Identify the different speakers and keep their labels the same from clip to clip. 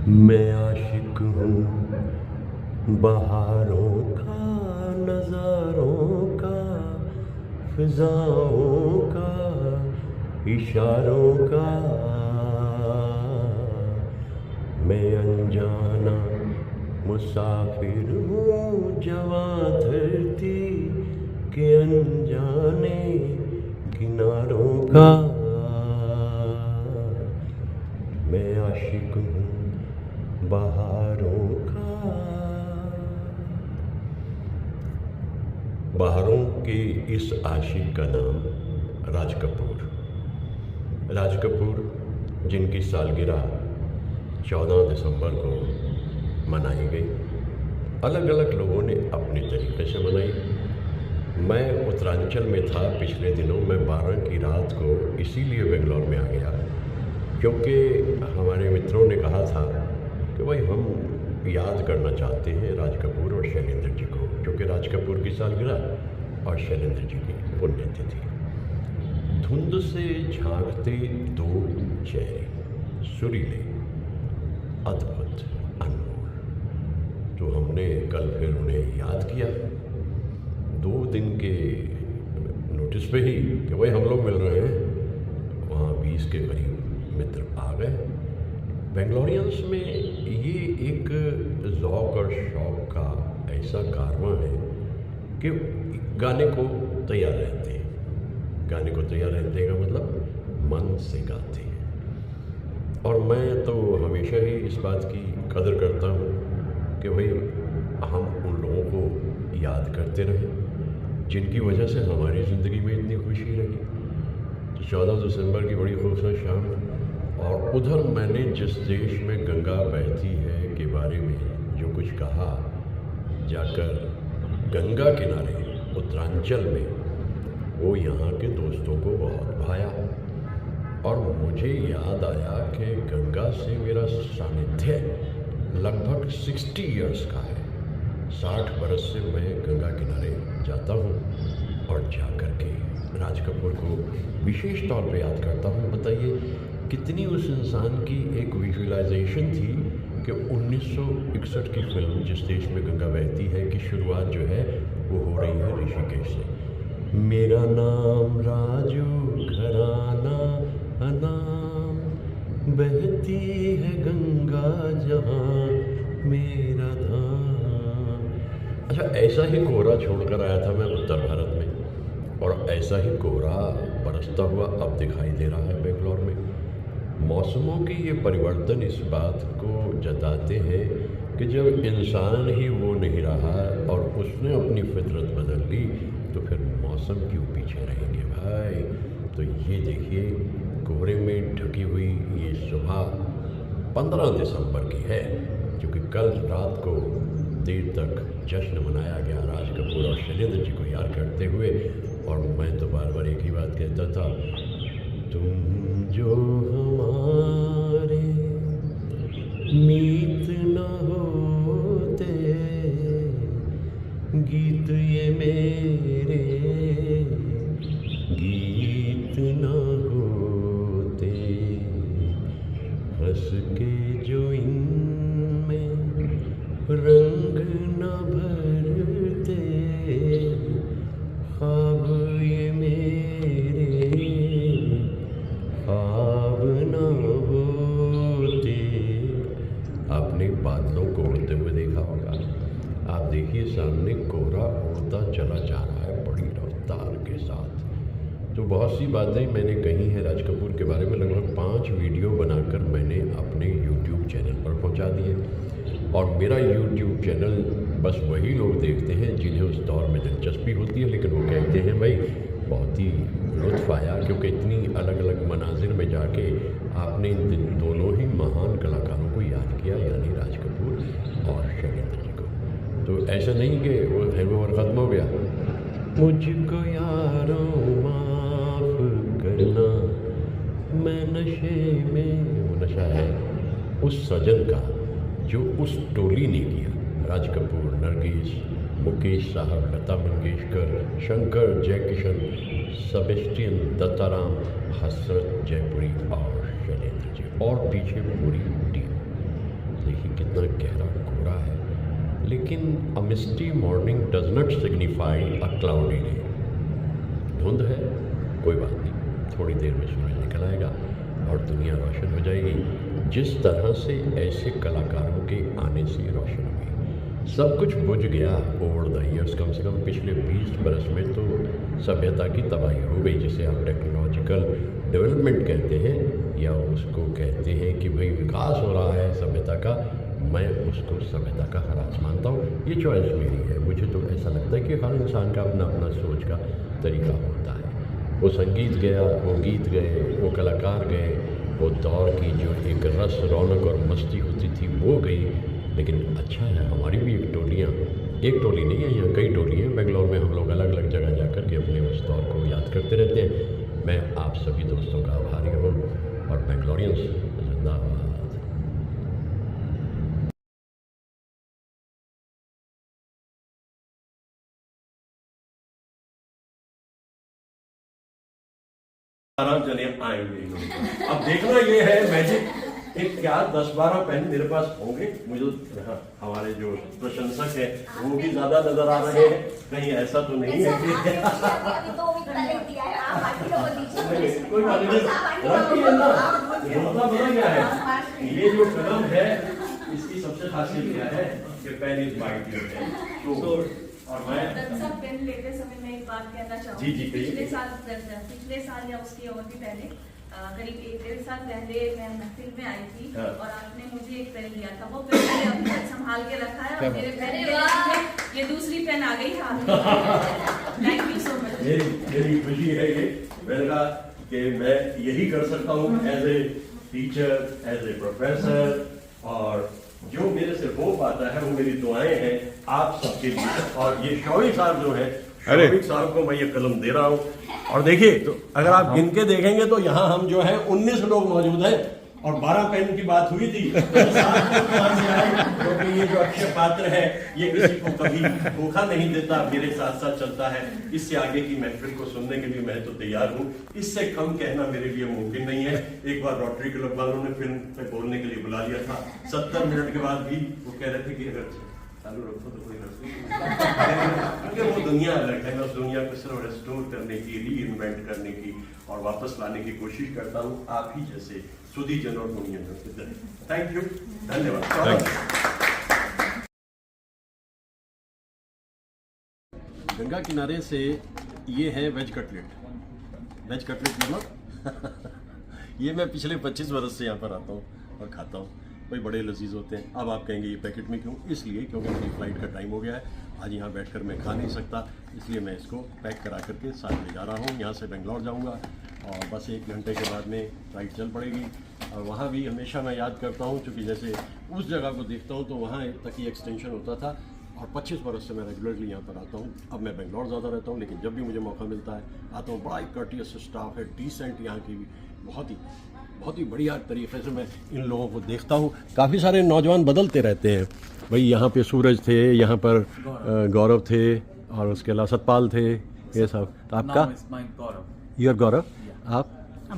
Speaker 1: मैं आशिक हूँ बहारों का, नज़ारों का, फिजाओं का, इशारों का। मैं अनजाना मुसाफिर हूँ जवां धरती के अनजाने किनारों का। मैं आशिक हूँ बहारों का। बहारों के इस आशिक का नाम राज कपूर। राज कपूर जिनकी सालगिरह 14 दिसंबर को मनाई गई। अलग अलग लोगों ने अपने तरीके से मनाई। मैं उत्तरांचल में था पिछले दिनों। मैं 12 की रात को इसीलिए बेंगलोर में आ गया क्योंकि हमारे मित्रों ने कहा था कि भाई हम याद करना चाहते हैं राज कपूर और शैलेंद्र जी को, क्योंकि राज कपूर की सालगिरह और शैलेंद्र जी की पुण्यतिथि। धुंध से झांकते दो चेहरे, सुरीले, अद्भुत, अनमोल। तो हमने कल फिर उन्हें याद किया 2 दिन के नोटिस पे ही कि भाई हम लोग मिल रहे हैं। वहाँ 20 के करीब मित्र आ गए। बेंगलोरियंस में ये एक ज़ौक़ और शौक़ का ऐसा कारवां है कि गाने को तैयार रहते हैं। गाने को तैयार रहते का मतलब मन से गाते हैं। और मैं तो हमेशा ही इस बात की कदर करता हूँ कि भाई हम उन लोगों को याद करते रहें जिनकी वजह से हमारी ज़िंदगी में इतनी खुशी रही। 14 दिसंबर की बड़ी खूबसूरत शाम। और उधर मैंने जिस देश में गंगा बहती है के बारे में जो कुछ कहा, जाकर गंगा किनारे उत्तरांचल में, वो यहाँ के दोस्तों को बहुत भाया। और मुझे याद आया कि गंगा से मेरा सानिध्य लगभग 60 इयर्स का है। 60 बरस से मैं गंगा किनारे जाता हूँ और जा कर के राज कपूर को विशेष तौर पे याद करता हूँ। बताइए कितनी उस इंसान की एक विजुअलाइजेशन थी कि 1961 की फिल्म जिस देश में गंगा बहती है की शुरुआत जो है वो हो रही है ऋषिकेश से। मेरा नाम राजू, घराना अनाम, बहती है गंगा जहाँ मेरा धाम। अच्छा, ऐसा ही कोहरा छोड़कर आया था मैं उत्तर भारत में, और ऐसा ही कोहरा बरसता हुआ अब दिखाई दे रहा है बेंगलोर में। मौसमों के ये परिवर्तन इस बात को जताते हैं कि जब इंसान ही वो नहीं रहा और उसने अपनी फितरत बदल ली तो फिर मौसम क्यों पीछे रहेंगे भाई। तो ये देखिए कोहरे में ढकी हुई ये सुबह 15 दिसंबर की है, क्योंकि कल रात को देर तक जश्न मनाया गया राज कपूर और शैलेंद्र जी को याद करते हुए। और मैं तो बार बार एक ही बात कहता था, तुम जो हमारे मीत न होते, गीत ये मेरे गीत न होते, हंस के जो इनमें रंग न भरते, ख्वाब ये मेरे ख्वाब न होते। आपने बादलों को उड़ते हुए देखा होगा। आप देखिए सामने कोहरा उड़ता चला जा रहा है बड़ी रफ्तार के साथ। तो बहुत सी बातें मैंने कही हैं राज कपूर के बारे में। लगभग 5 वीडियो बनाकर मैंने अपने यूट्यूब चैनल पर पहुंचा दिए। और मेरा यूट्यूब चैनल बस वही लोग देखते हैं जिन्हें उस दौर में दिलचस्पी होती है, लेकिन वो कहते हैं भाई बहुत ही लुत्फ़ आया, क्योंकि इतनी अलग अलग मनाजिर में जाके आपने इन दोनों ही महान कलाकारों को याद किया, यानी राज कपूर और शैलेंद्र जी को। तो ऐसा नहीं कि वो हैंगओवर ख़त्म हो गया। मुझको यारों माफ़ करना, मैं नशे में, वो नशा है उस सजन का जो उस टोली ने किया। राज कपूर, नरगिस, मुकेश साहब, लता मंगेशकर, शंकर जयकिशन, सेबेस्टियन, दत्ताराम, हसरत जयपुरी और शैलेंद्र जी, और पीछे पूरी टीम। कितना गहरा कोहरा है, लेकिन a misty morning does not signify a cloudy day. धुंध है, कोई बात नहीं, थोड़ी देर में सूरज निकल आएगा और दुनिया रोशन हो जाएगी, जिस तरह से ऐसे कलाकारों के आने से रोशन हुई। सब कुछ बुझ गया ओवर द ईयर्स, कम से कम पिछले 20 बरस में तो सभ्यता की तबाही हो गई, जिसे हम टेक्नोलॉजिकल डेवलपमेंट कहते हैं या उसको कहते हैं कि भाई विकास हो रहा है सभ्यता का। मैं उसको सभ्यता का ह्रास मानता हूँ, ये चॉइस मेरी है। मुझे तो ऐसा लगता है कि हर इंसान का अपना अपना सोच का तरीका होता है। वो संगीत गया, वो गीत गए, वो कलाकार गए, वो दौर की जो एक रस रौनक और मस्ती होती थी वो गई। लेकिन अच्छा है, हमारी भी एक टोली नहीं है, यहाँ कई टोली हैं। बेंगलोर में हम लोग अलग अलग जगह जा कर के अपने उस दौर को याद करते रहते हैं। मैं आप सभी दोस्तों का आभारी हूँ और बेंगलोरियंस जिंदाबाद। जने आएंगे, अब देखना ये है मैजिक कि क्या 10-12 पेन मेरे पास होंगे। मुझे हमारे जो प्रशंसक हैं वो भी ज्यादा नजर आ रहे हैं, कहीं ऐसा तो नहीं है कि कोई बात नहीं, क्या है ये जो कलम है इसकी सबसे खासियत क्या है कि पेन इज वाइट। तो और मैं
Speaker 2: पेन लेते समय मैं एक बात कहना चाहूँगी।
Speaker 1: जी
Speaker 2: पिछले साल या उसके और भी पहले करीब 1-1.5 साल पहले मैं महफिल में आई थी और आपने मुझे एक पेन दिया था। वो पेन मैंने अभी तक संभाल के रखा है और मेरे पेन में ये दूसरी पेन आ गई हाथ में। Thank you so much.
Speaker 1: मेरी खुशी है ये, मैंने कहा कि मैं यही कर सकता हूँ as a teacher, as a professor, और जो मेरे से हो पाता है वो मेरी दुआएं हैं आप सबके लिए। और ये शौविक साहब जो है, शौविक साहब को मैं ये कलम दे रहा हूँ। और देखिए तो अगर आप गिन के देखेंगे तो यहाँ हम जो है 19 लोग मौजूद हैं और 12 पेन की बात हुई थी क्योंकि ये जो अक्षय पात्र है ये किसी को कभी धोखा नहीं देता, मेरे साथ साथ चलता है। इससे आगे की महफिल को सुनने के लिए मैं तो तैयार हूँ, इससे कम कहना मेरे लिए मुमकिन नहीं है। एक बार रोटरी क्लब वालों ने फिल्म पे बोलने के लिए बुला लिया था, 70 मिनट के बाद भी वो कह रहे थे कि अगर चालू रखो तो कोई क्योंकि वो दुनिया अलग है। मैं उस दुनिया को सिर्फ रेस्टोर करने की, री इन्वेंट करने की और वापस लाने की कोशिश करता हूँ, आप ही जैसे सुधी जन और दुनिया जन। थैंक यू, धन्यवाद। गंगा किनारे से ये है वेज कटलेट मतलब ये मैं पिछले 25 वर्ष से यहाँ पर आता हूँ और खाता हूँ। भाई बड़े लजीज होते हैं। अब आप कहेंगे ये पैकेट में क्यों? इसलिए क्योंकि मेरी फ्लाइट का टाइम हो गया है, आज यहाँ बैठकर मैं खा नहीं सकता, इसलिए मैं इसको पैक करा करके साथ ले जा रहा हूँ। यहाँ से बेंगलोर जाऊँगा और बस 1 घंटे के बाद में फ्लाइट चल पड़ेगी। और वहाँ भी हमेशा मैं याद करता हूँ, क्योंकि जैसे उस जगह को देखता हूँ तो वहाँ तक ही एक्सटेंशन होता था और 25 बरस से मैं रेगुलरली यहाँ पर आता हूँ। अब मैं बेंगलोर ज़्यादा रहता हूँ, लेकिन जब भी मुझे मौका मिलता है आता हूँ। बड़ा ही कर्टियस स्टाफ है, डिसेंट यहाँ की भी, बहुत ही बढ़िया तरीके से मैं इन लोगों को देखता हूँ। काफ़ी सारे नौजवान बदलते रहते हैं भाई। यहाँ पे सूरज थे, यहाँ पर गौरव थे और उसके अलावा सतपाल थे, ये सब। तो आपका यूर गौरव, आप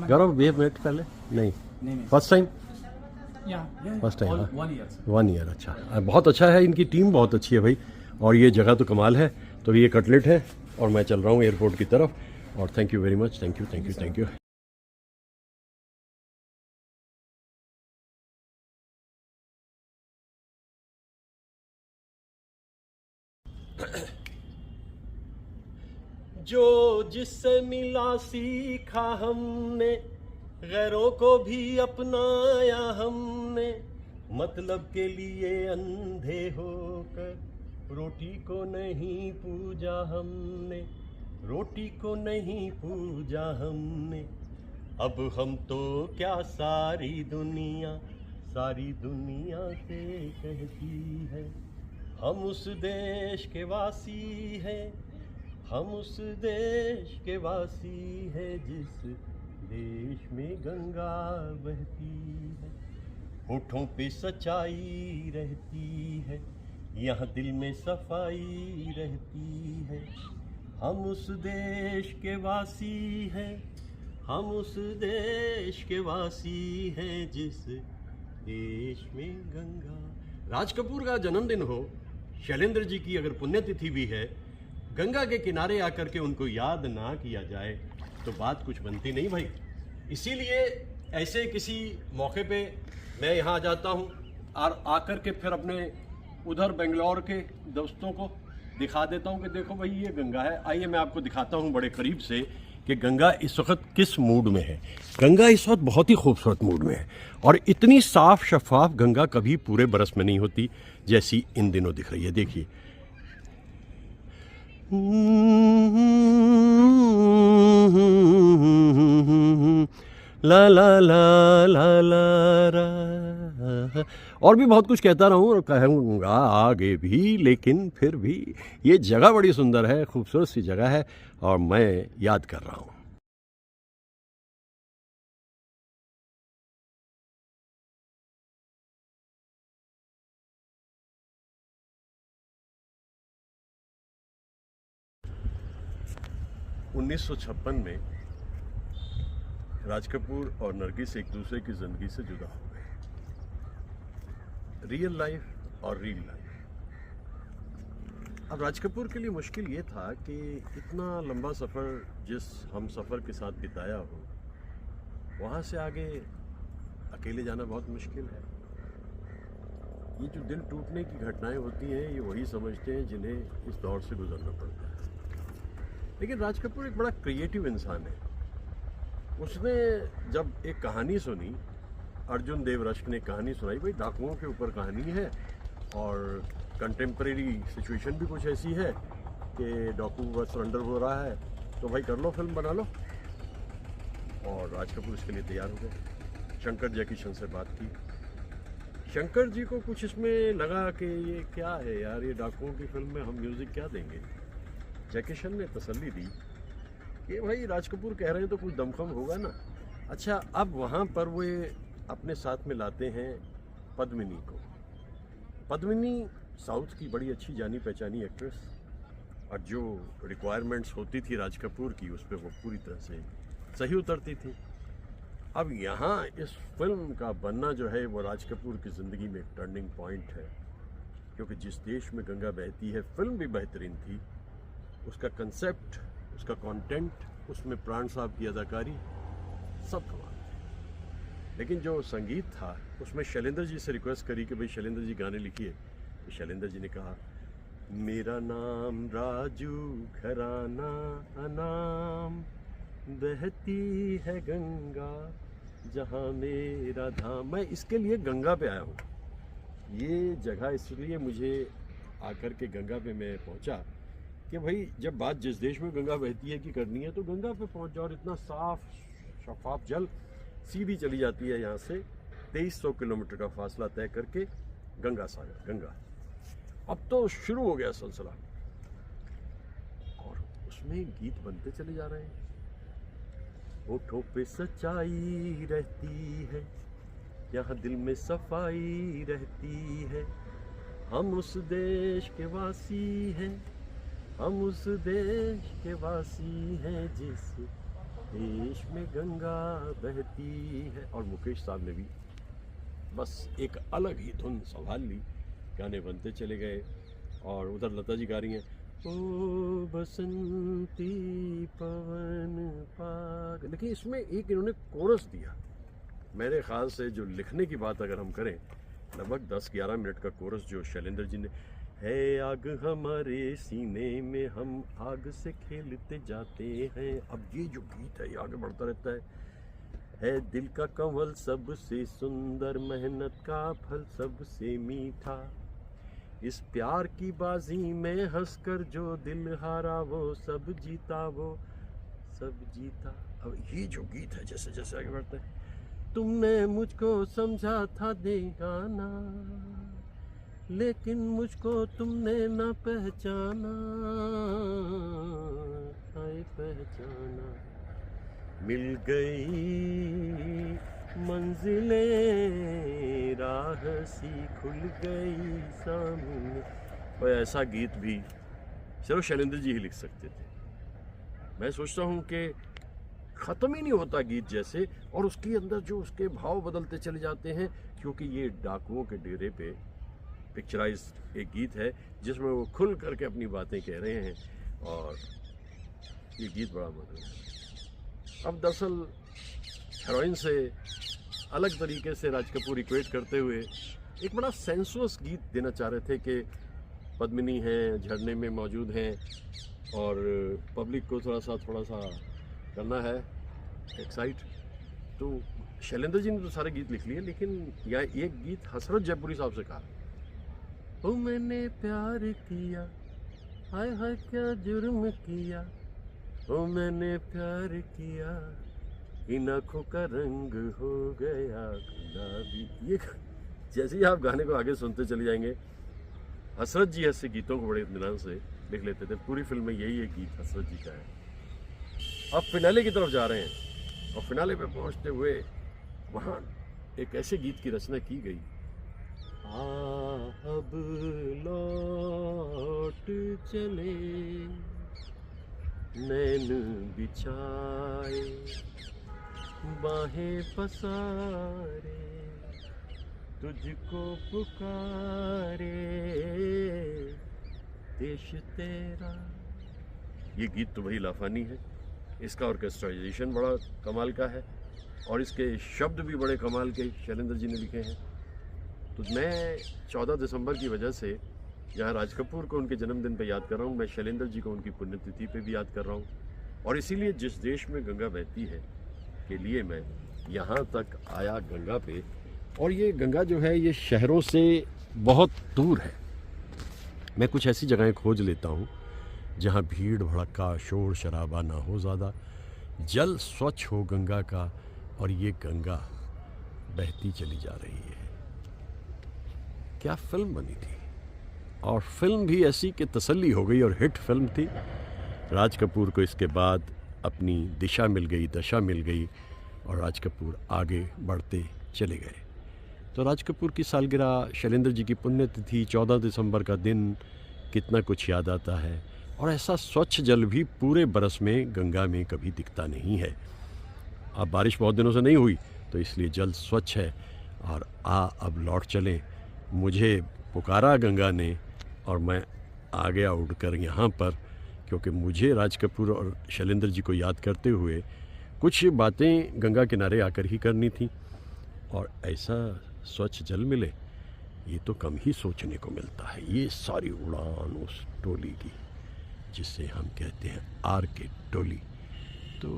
Speaker 1: गौरव ये मिनट पहले नहीं first time first time 1 year. अच्छा, बहुत अच्छा है, इनकी टीम बहुत अच्छी है भाई। और ये जगह तो कमाल है। तो ये कटलेट है और मैं चल रहा हूँ एयरपोर्ट की तरफ। और thank you very much, thank you. जो जिससे मिला सीखा हमने, गैरों को भी अपनाया हमने, मतलब के लिए अंधे होकर रोटी को नहीं पूजा हमने, रोटी को नहीं पूजा हमने। अब हम तो क्या सारी दुनिया से कहती है, हम उस देश के वासी हैं, हम उस देश के वासी हैं जिस देश में गंगा बहती है। होठों पे सच्चाई रहती है, यहाँ दिल में सफाई रहती है। हम उस देश के वासी हैं, हम उस देश के वासी हैं जिस देश में गंगा राज कपूर का जन्मदिन हो, शैलेंद्र जी की अगर पुण्यतिथि भी है, गंगा के किनारे आकर के उनको याद ना किया जाए तो बात कुछ बनती नहीं भाई। इसीलिए ऐसे किसी मौके पे मैं यहाँ आ जाता हूँ और आकर के फिर अपने उधर बेंगलोर के दोस्तों को दिखा देता हूँ कि देखो भाई ये गंगा है। आइए मैं आपको दिखाता हूँ बड़े करीब से कि गंगा इस वक्त किस मूड में है। गंगा इस वक्त बहुत ही खूबसूरत मूड में है और इतनी साफ शफाफ गंगा कभी पूरे बरस में नहीं होती जैसी इन दिनों दिख रही है। देखिए ला ला ला ला ला रा। और भी बहुत कुछ कहता रहूं और कहूँगा आगे भी, लेकिन फिर भी ये जगह बड़ी सुंदर है, खूबसूरत सी जगह है और मैं याद कर रहा हूँ। उन्नीस में राज कपूर और नरगिस एक दूसरे की ज़िंदगी से जुदा हो गए। रियल लाइफ और रील लाइफ। अब राज कपूर के लिए मुश्किल ये था कि इतना लंबा सफ़र जिस हम सफ़र के साथ बिताया हो, वहाँ से आगे अकेले जाना बहुत मुश्किल है। ये जो दिल टूटने की घटनाएं होती हैं, ये वही समझते हैं जिन्हें इस दौर से गुजरना पड़ता है। लेकिन राज कपूर एक बड़ा क्रिएटिव इंसान है। उसने जब एक कहानी सुनी, अर्जुन देव रश्क ने कहानी सुनाई, भाई डाकुओं के ऊपर कहानी है और कंटेम्प्रेरी सिचुएशन भी कुछ ऐसी है कि डाकू बस सरेंडर हो रहा है, तो भाई कर लो, फिल्म बना लो। और राज कपूर इसके लिए तैयार हो गए। शंकर जयकिशन से बात की। शंकर जी को कुछ इसमें लगा कि ये क्या है यार, ये डाकुओं की फिल्म में हम म्यूज़िक क्या देंगे। जयकिशन ने तसल्ली दी कि भाई राज कपूर कह रहे हैं तो कुछ दमखम होगा ना। अच्छा, अब वहाँ पर वो अपने साथ में लाते हैं पद्मिनी को। पद्मिनी साउथ की बड़ी अच्छी जानी पहचानी एक्ट्रेस, और जो रिक्वायरमेंट्स होती थी राज कपूर की, उस पर वो पूरी तरह से सही उतरती थी। अब यहाँ इस फिल्म का बनना जो है वो राज कपूर की ज़िंदगी में एक टर्निंग पॉइंट है, क्योंकि जिस देश में गंगा बहती है, फिल्म भी बेहतरीन थी, उसका कंसेप्ट, उसका कंटेंट, उसमें प्राण साहब की अदाकारी सब कमाल थे। लेकिन जो संगीत था उसमें शैलेंद्र जी से रिक्वेस्ट करी कि भाई शैलेंद्र जी गाने लिखिए, तो शैलेंद्र जी ने कहा मेरा नाम राजू घराना अनाम, बहती है गंगा जहाँ मेरा धाम। मैं इसके लिए गंगा पे आया हूँ। ये जगह इसलिए मुझे आकर के गंगा पे मैं पहुँचा कि भाई जब बात जिस देश में गंगा बहती है कि करनी है तो गंगा पे पहुँच जाओ। और इतना साफ शफाफ जल, सीधी चली जाती है यहाँ से 2300 किलोमीटर का फासला तय करके गंगा सागर, गंगा। अब तो शुरू हो गया सिलसिला और उसमें गीत बनते चले जा रहे हैं। होठों पे सच्चाई रहती है, यहाँ दिल में सफाई रहती है, हम उस देश के वासी हैं, हम उस देश के वासी हैं जिस देश में गंगा बहती है। और मुकेश साहब ने भी बस एक अलग ही धुन संभाल ली, गाने बनते चले गए। और उधर लता जी गा रही हैं, ओ बसंती पवन पाग। देखिए इसमें एक इन्होंने कोरस दिया। मेरे ख्याल से जो लिखने की बात अगर हम करें, लगभग 10-11 मिनट का कोरस जो शैलेंद्र जी ने, है आग हमारे सीने में, हम आग से खेलते जाते हैं। अब ये जो गीत है ये आगे बढ़ता रहता है दिल का कंवल सबसे सुंदर, मेहनत का फल सबसे मीठा, इस प्यार की बाजी में हंसकर जो दिल हारा वो सब जीता, वो सब जीता। अब ये जो गीत है जैसे जैसे आगे बढ़ता है, तुमने मुझको समझा था दीवाना, लेकिन मुझको तुमने ना पहचाना, हाय पहचाना, मिल गई मंजिलें, राह सी खुल गई सामने। और ऐसा गीत भी सिर्फ शैलेंद्र जी ही लिख सकते थे। मैं सोचता हूँ कि ख़त्म ही नहीं होता गीत जैसे, और उसके अंदर जो उसके भाव बदलते चले जाते हैं, क्योंकि ये डाकुओं के डेरे पे पिक्चराइज एक गीत है जिसमें वो खुल करके अपनी बातें कह रहे हैं और ये गीत बड़ा मधुर है। अब दरअसल हीरोइन से अलग तरीके से राज कपूर इक्वेट करते हुए एक बड़ा सेंसुअस गीत देना चाह रहे थे कि पद्मिनी हैं, झरने में मौजूद हैं और पब्लिक को थोड़ा सा करना है एक्साइट। तो शैलेंद्र जी ने तो सारे गीत लिख लिए, लेकिन यह एक गीत हसरत जयपुरी साहब से कहा, ओ मैंने प्यार किया, हाय हाय क्या जुर्म किया, ओ मैंने प्यार किया, इन आँखों का रंग हो गया गुलाबी। ये जैसे ही आप गाने को आगे सुनते चले जाएंगे, हसरत जी ऐसे गीतों को बड़े इत्मीनान से लिख लेते थे। पूरी फिल्म में यही एक गीत हसरत जी का है। अब फिनाले की तरफ जा रहे हैं और फिनाले पे पहुंचते हुए वहाँ एक ऐसे गीत की रचना की गई, अब लौट चले नैन बिछाए बाहें पसारे तुझको पुकारे देश तेरा। ये गीत तो वही लाफानी है, इसका ऑर्केस्ट्राइजेशन बड़ा कमाल का है और इसके शब्द भी बड़े कमाल के शैलेंद्र जी ने लिखे हैं। तो मैं 14 दिसंबर की वजह से जहाँ राज कपूर को उनके जन्मदिन पे याद कर रहा हूँ, मैं शैलेंद्र जी को उनकी पुण्यतिथि पे भी याद कर रहा हूँ। और इसीलिए जिस देश में गंगा बहती है के लिए मैं यहाँ तक आया गंगा पे। और ये गंगा जो है ये शहरों से बहुत दूर है। मैं कुछ ऐसी जगहें खोज लेता हूँ जहाँ भीड़ भड़का शोर शराबा ना हो ज़्यादा, जल स्वच्छ हो गंगा का, और ये गंगा बहती चली जा रही है। क्या फिल्म बनी थी, और फिल्म भी ऐसी कि तसल्ली हो गई और हिट फिल्म थी। राज कपूर को इसके बाद अपनी दिशा मिल गई, दशा मिल गई और राज कपूर आगे बढ़ते चले गए। तो राज कपूर की सालगिरह, शैलेंद्र जी की पुण्यतिथि, 14 दिसंबर का दिन, कितना कुछ याद आता है। और ऐसा स्वच्छ जल भी पूरे बरस में गंगा में कभी दिखता नहीं है। अब बारिश बहुत दिनों से नहीं हुई तो इसलिए जल स्वच्छ है। और अब लौट चलें, मुझे पुकारा गंगा ने और मैं आ गया उड़कर यहाँ पर, क्योंकि मुझे राज कपूर और शैलेंद्र जी को याद करते हुए कुछ बातें गंगा किनारे आकर ही करनी थी। और ऐसा स्वच्छ जल मिले ये तो कम ही सोचने को मिलता है। ये सारी उड़ान उस टोली की जिसे हम कहते हैं आर के टोली। तो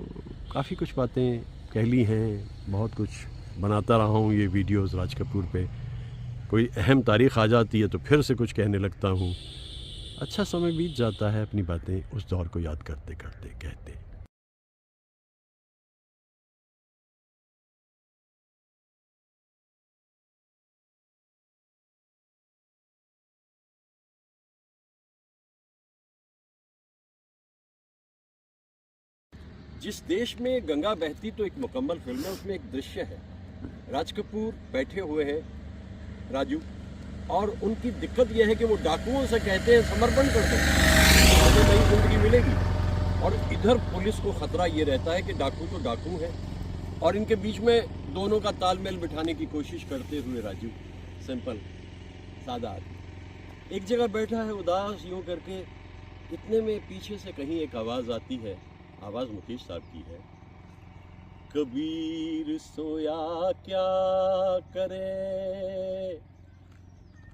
Speaker 1: काफ़ी कुछ बातें कह ली हैं, बहुत कुछ बनाता रहा हूँ ये वीडियोस राज कपूर पे। कोई अहम तारीख़ आ जाती है तो फिर से कुछ कहने लगता हूँ। अच्छा समय बीत जाता है अपनी बातें उस दौर को याद करते करते कहते। जिस देश में गंगा बहती तो एक मुकम्मल फिल्म है, उसमें एक दृश्य है, राज कपूर बैठे हुए हैं राजू, और उनकी दिक्कत यह है कि वो डाकुओं से कहते हैं समर्पण कर दो, हमें नई जिंदगी मिलेगी। और इधर पुलिस को खतरा ये रहता है कि डाकू तो डाकू है, और इनके बीच में दोनों का तालमेल बिठाने की कोशिश करते हुए राजू सिंपल सादा आदमी एक जगह बैठा है उदास यूं करके। इतने में पीछे से कहीं एक आवाज़ आती है, आवाज़ मुकेश साहब की है, कबीर सोया क्या करे,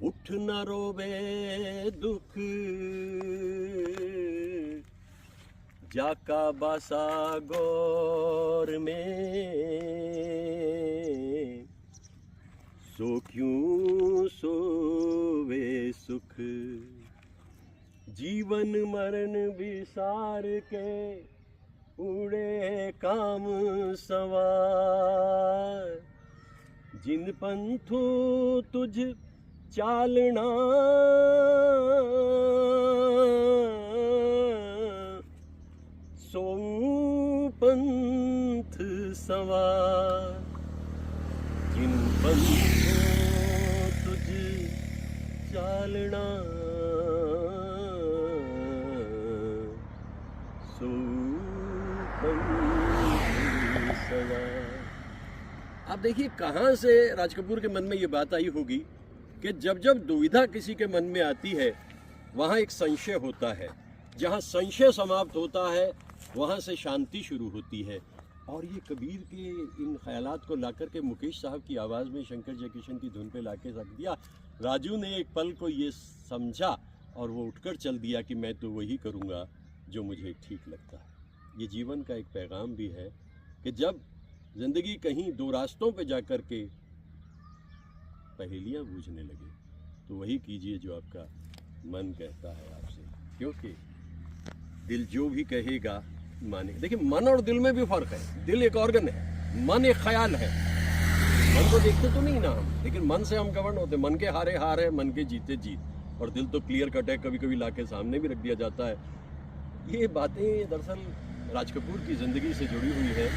Speaker 1: उठ न रोवे दुख, जाका बासा गौर में, सो क्यों सोवे सुख, जीवन मरण विसार के उड़े काम सवार, जिन पंथू तुझ चालना, सो पंथ सवार, जिन पंथू तुझ चालना, अब देखिए कहाँ से राज कपूर के मन में ये बात आई होगी कि जब जब दुविधा किसी के मन में आती है वहाँ एक संशय होता है, जहाँ संशय समाप्त होता है वहाँ से शांति शुरू होती है। और ये कबीर के इन ख्यालात को लाकर के मुकेश साहब की आवाज़ में शंकर जयकिशन की धुन पे लाके रख दिया। राजू ने एक पल को ये समझा और वो उठकर चल दिया कि मैं तो वही करूँगा जो मुझे ठीक लगता है। ये जीवन का एक पैगाम भी है कि जब ज़िंदगी कहीं दो रास्तों पे जाकर के पहेलियाँ बूझने लगे तो वही कीजिए जो आपका मन कहता है आपसे, क्योंकि दिल जो भी कहेगा माने। देखिए, मन और दिल में भी फर्क है। दिल एक ऑर्गन है, मन एक ख्याल है। मन को देखते तो नहीं ना हम, लेकिन मन से हम गवर्न होते। मन के हारे हार है, मन के जीते जीत। और दिल तो क्लियर कट है, कभी कभी लाके सामने भी रख दिया जाता है। ये बातें दरअसल राज कपूर की ज़िंदगी से जुड़ी हुई है।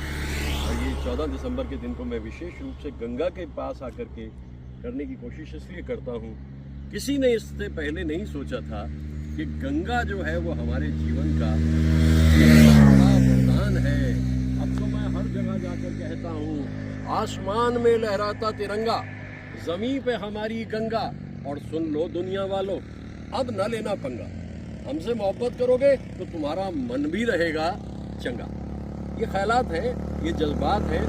Speaker 1: और ये 14 दिसंबर के दिन को मैं विशेष रूप से गंगा के पास आकर के करने की कोशिश इसलिए करता हूँ, किसी ने इससे पहले नहीं सोचा था कि गंगा जो है वो हमारे जीवन का बड़ा वरदान है। अब तो मैं हर जगह जाकर कहता हूँ, आसमान में लहराता तिरंगा, ज़मीं पे हमारी गंगा। और सुन लो दुनिया वालों, अब न लेना पंगा। हमसे मोहब्बत करोगे तो तुम्हारा मन भी रहेगा चंगा। ये ख्यालात हैं, ये जज्बात हैं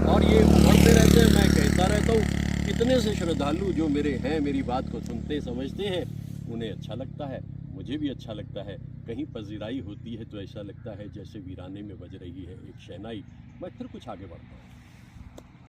Speaker 1: और ये उभरते रहते हैं। मैं कहता रहता हूँ, कितने से श्रद्धालु जो मेरे हैं, मेरी बात को सुनते समझते हैं, उन्हें अच्छा लगता है, मुझे भी अच्छा लगता है। कहीं पजीराई होती है तो ऐसा लगता है जैसे वीराने में बज रही है एक शहनाई। मैं फिर कुछ आगे बढ़ता हूँ।